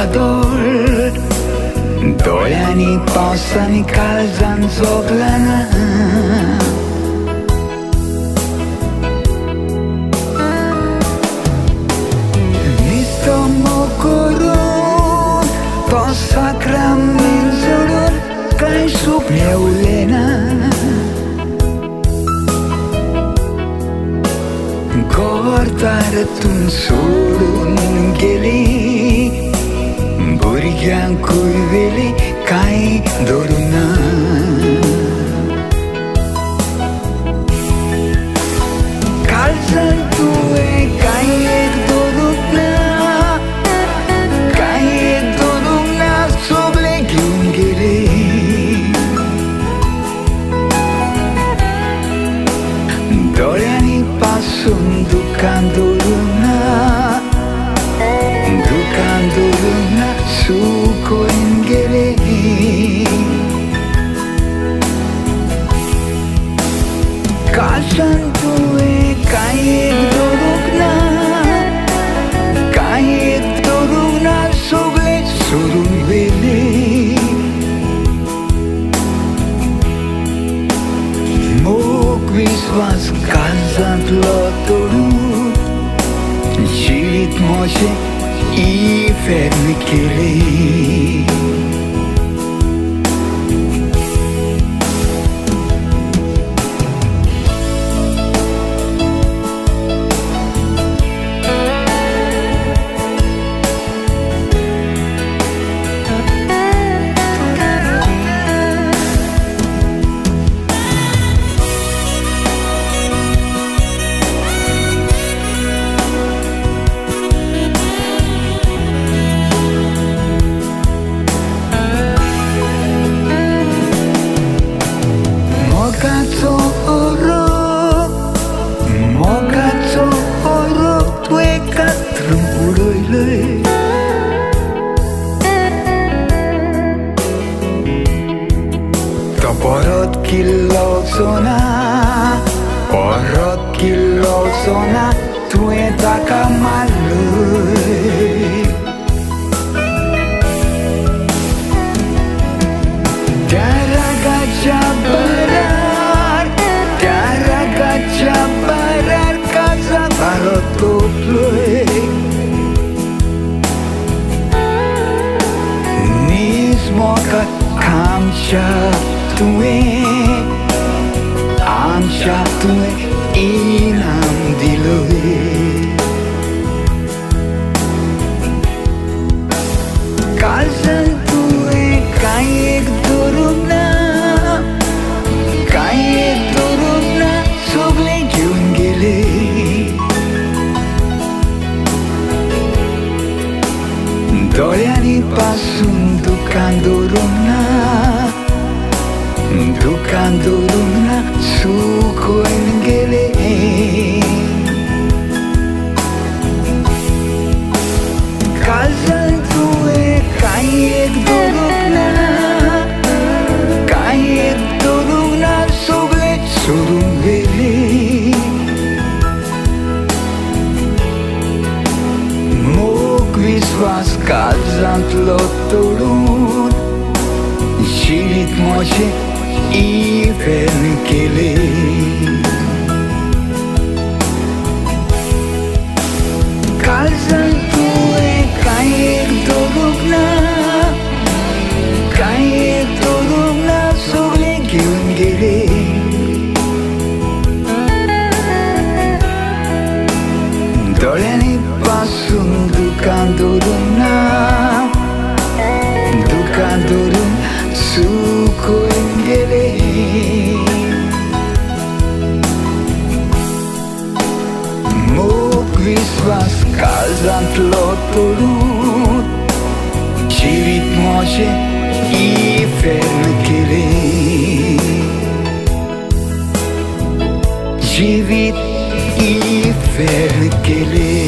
Salvador. 2 ani passano calzano zoglana. Nisto mokoron to sakramin zoror kai suplewlena. Gortaratun soडून गेली भुरग्यांकूय वेली कांय दवरुना. काळजांत तुवें कांय एक दवरूंक ना, कांय एक दवरूंक ना, सगळें घेवन गेली. दोळ्यांनी पासून दुकान दवरुना, दुकान दवरुना, सुकोवन गेले. काळजांत तुवें कांय एक दवरूंक ना, कांय एक दवरूंक ना, सगळें सोडून गेले. मोग विश्वास काळजांतलो तोडून जिवीत म्हजें इफेर्न केलें. मोगाचो ओरो तुवें कातरून उडयले. तो परत किल्लोचो ना, परत किल्लोचो ना, तुवें ताका मारलय. त्या रागाच्या बरार, त्या रागाच्या बरार काळजांत हालो तोपलोय. नीज मोगाक आमच्या तुवें इनाम दिलोय. काळजांत तुवें कांय एक दवरूंक ना, कांय एक दवरूंक ना, सगळें घेवन गेले. दोळ्यांनी पासून दुकान दवरूंक ना, दुकान दवरूंक ना, सुकोवन गेले. काळजांत तुवें कांय एक दवरूंक ना, कांय एक दवरूंक ना, सगळें सोडून गेली. मोग विश्वास काळजांतलो तोडून जिवीत म्हजें इफेर्न केलें. काळजांत तुवें कांय एक दवरूंक ना, कांय एक दवरूंक ना, सगळें घेवन गेले. दोळ्यांनी पासून दुकान दवरूंक ना, दुकान दवरून सुकोवन गेले. मोग विश्वास काळजांतलो तोडून जिवीत म्हजें इफेर्न केलें. जिवीत इफेर्न केलें.